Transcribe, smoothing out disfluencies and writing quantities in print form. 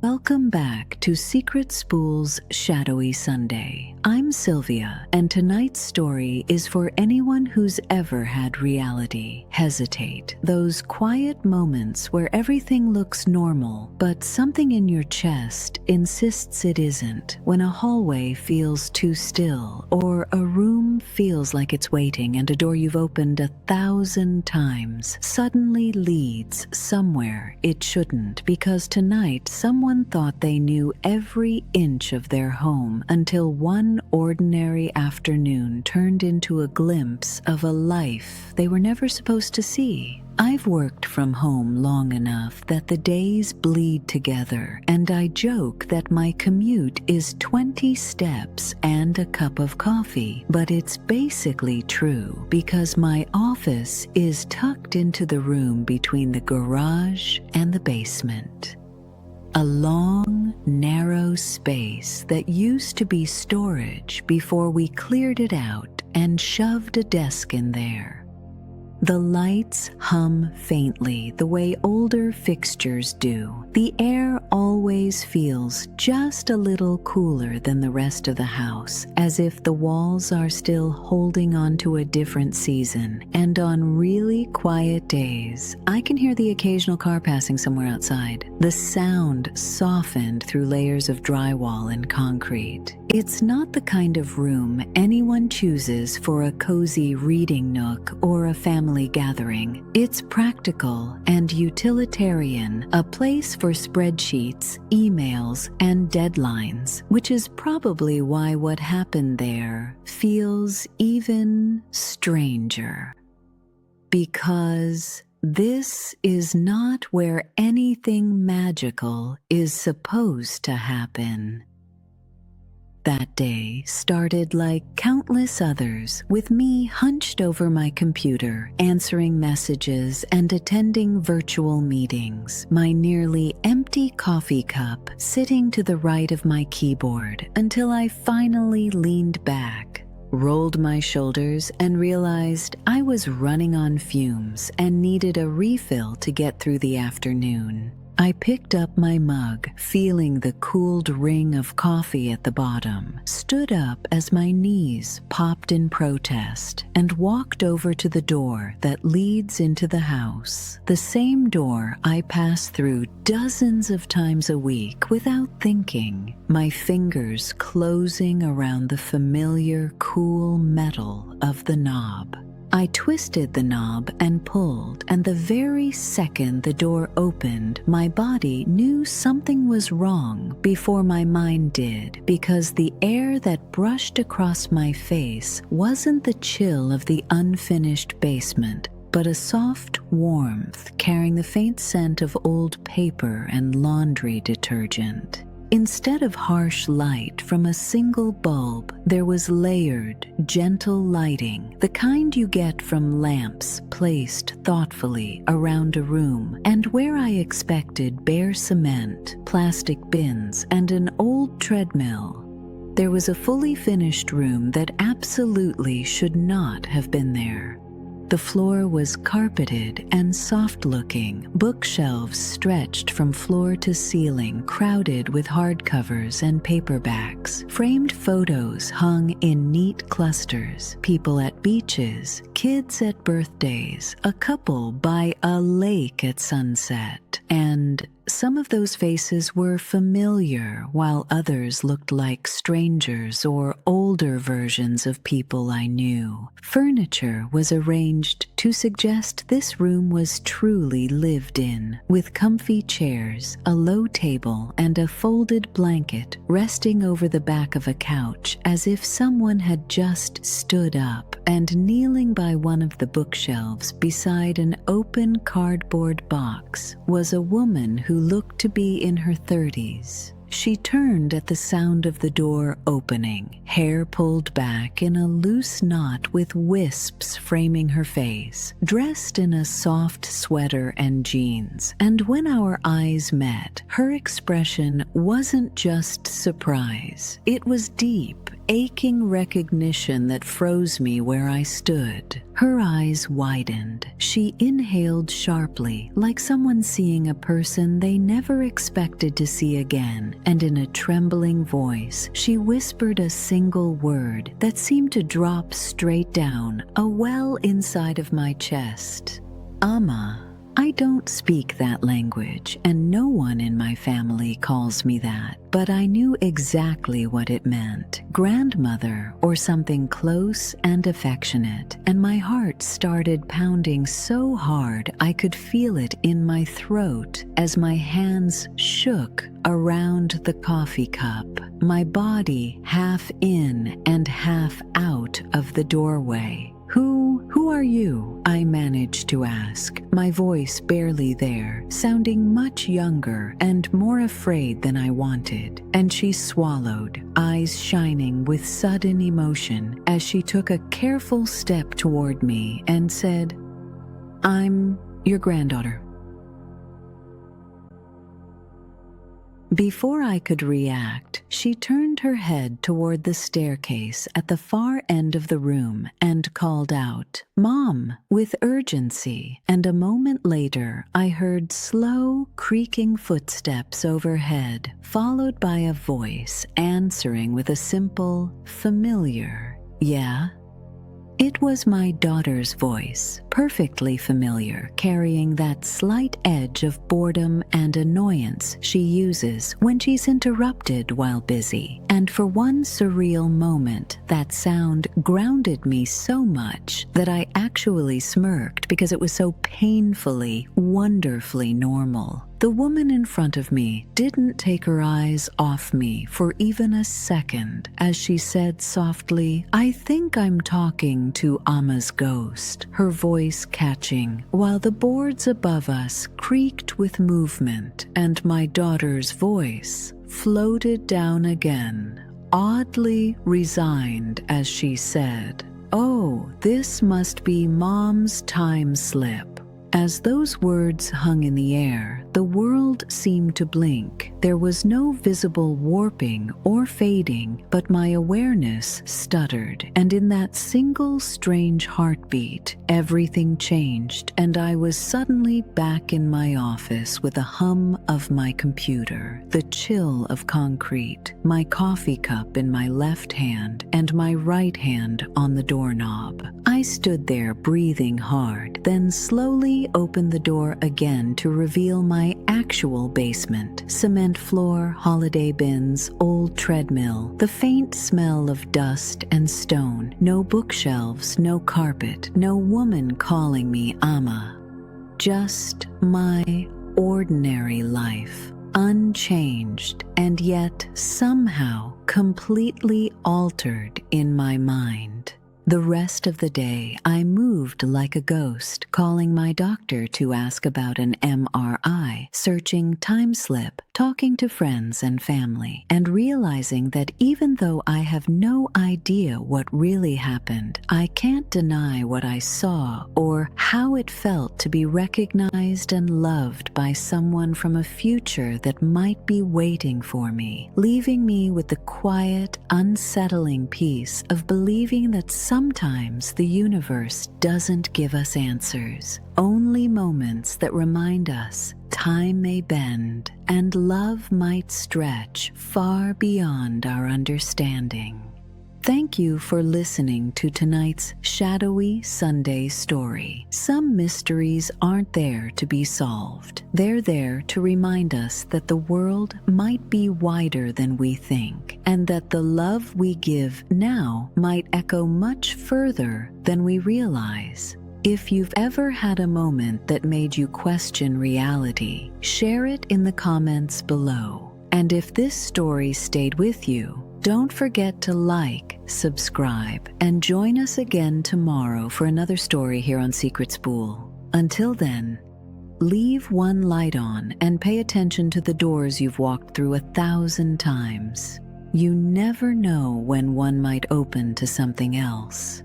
Welcome back to SecretSpool's Shadowy Sunday. I'm Sylvia, and tonight's story is for anyone who's ever had reality hesitate. Those quiet moments where everything looks normal, but something in your chest insists it isn't. When a hallway feels too still, or a room feels like it's waiting and a door you've opened 1,000 times suddenly leads somewhere it shouldn't, because tonight someone thought they knew every inch of their home until one ordinary afternoon turned into a glimpse of a life they were never supposed to see. I've worked from home long enough that the days bleed together, and I joke that my commute is 20 steps and a cup of coffee. But it's basically true, because my office is tucked into the room between the garage and the basement. A long, narrow space that used to be storage before we cleared it out and shoved a desk in there. The lights hum faintly the way older fixtures do. The air always feels just a little cooler than the rest of the house, as if the walls are still holding on to a different season. And on really quiet days, I can hear the occasional car passing somewhere outside. The sound softened through layers of drywall and concrete. It's not the kind of room anyone chooses for a cozy reading nook or a family gathering. It's practical and utilitarian, a place for spreadsheets, emails, and deadlines, which is probably why what happened there feels even stranger. Because this is not where anything magical is supposed to happen. That day started like countless others, with me hunched over my computer, answering messages and attending virtual meetings, my nearly empty coffee cup sitting to the right of my keyboard, until I finally leaned back, rolled my shoulders, and realized I was running on fumes and needed a refill to get through the afternoon. I picked up my mug, feeling the cooled ring of coffee at the bottom, stood up as my knees popped in protest, and walked over to the door that leads into the house. The same door I pass through dozens of times a week without thinking, my fingers closing around the familiar cool metal of the knob. I twisted the knob and pulled, and the very second the door opened, my body knew something was wrong before my mind did, because the air that brushed across my face wasn't the chill of the unfinished basement, but a soft warmth carrying the faint scent of old paper and laundry detergent. Instead of harsh light from a single bulb, there was layered, gentle lighting, the kind you get from lamps placed thoughtfully around a room, and where I expected bare cement, plastic bins, and an old treadmill, there was a fully finished room that absolutely should not have been there. The floor was carpeted and soft-looking, bookshelves stretched from floor to ceiling, crowded with hardcovers and paperbacks. Framed photos hung in neat clusters, people at beaches, kids at birthdays, a couple by a lake at sunset, and some of those faces were familiar, while others looked like strangers or older versions of people I knew. Furniture was arranged to suggest this room was truly lived in, with comfy chairs, a low table, and a folded blanket resting over the back of a couch, as if someone had just stood up, and kneeling by one of the bookshelves beside an open cardboard box was a woman who looked to be in her 30s. She turned at the sound of the door opening, hair pulled back in a loose knot with wisps framing her face, dressed in a soft sweater and jeans. And when our eyes met, her expression wasn't just surprise. It was deep, aching recognition that froze me where I stood. Her eyes widened. She inhaled sharply, like someone seeing a person they never expected to see again, and in a trembling voice, she whispered a single word that seemed to drop straight down, a well inside of my chest. Amma. I don't speak that language, and no one in my family calls me that, but I knew exactly what it meant. Grandmother, or something close and affectionate, and my heart started pounding so hard I could feel it in my throat as my hands shook around the coffee cup, my body half in and half out of the doorway. Who are you? I managed to ask, my voice barely there, sounding much younger and more afraid than I wanted. And she swallowed, eyes shining with sudden emotion as she took a careful step toward me and said, "I'm your granddaughter." Before I could react, she turned her head toward the staircase at the far end of the room and called out, "Mom," with urgency, and a moment later I heard slow, creaking footsteps overhead, followed by a voice answering with a simple, familiar, "Yeah?" It was my daughter's voice, perfectly familiar, carrying that slight edge of boredom and annoyance she uses when she's interrupted while busy. And for one surreal moment, that sound grounded me so much that I actually smirked because it was so painfully, wonderfully normal. The woman in front of me didn't take her eyes off me for even a second as she said softly, "I think I'm talking to Amma's ghost," her voice catching, while the boards above us creaked with movement and my daughter's voice floated down again, oddly resigned as she said, "Oh, this must be Mom's time slip." As those words hung in the air, the world seemed to blink. There was no visible warping or fading, but my awareness stuttered, and in that single strange heartbeat, everything changed, and I was suddenly back in my office with the hum of my computer, the chill of concrete, my coffee cup in my left hand, and my right hand on the doorknob. I stood there breathing hard, then slowly opened the door again to reveal my actual basement. Cement floor, holiday bins, old treadmill, the faint smell of dust and stone, no bookshelves, no carpet, no woman calling me Amma. Just my ordinary life, unchanged and yet somehow completely altered in my mind. The rest of the day, I moved like a ghost, calling my doctor to ask about an MRI, searching time slip, talking to friends and family, and realizing that even though I have no idea what really happened, I can't deny what I saw or how it felt to be recognized and loved by someone from a future that might be waiting for me, leaving me with the quiet, unsettling peace of believing that sometimes the universe doesn't give us answers, only moments that remind us time may bend and love might stretch far beyond our understanding. Thank you for listening to tonight's Shadowy Sunday story. Some mysteries aren't there to be solved. They're there to remind us that the world might be wider than we think, and that the love we give now might echo much further than we realize. If you've ever had a moment that made you question reality, share it in the comments below. And if this story stayed with you, don't forget to like, subscribe, and join us again tomorrow for another story here on SecretSpool. Until then, Leave one light on and pay attention to the doors you've walked through 1,000 times. You never know when one might open to something else.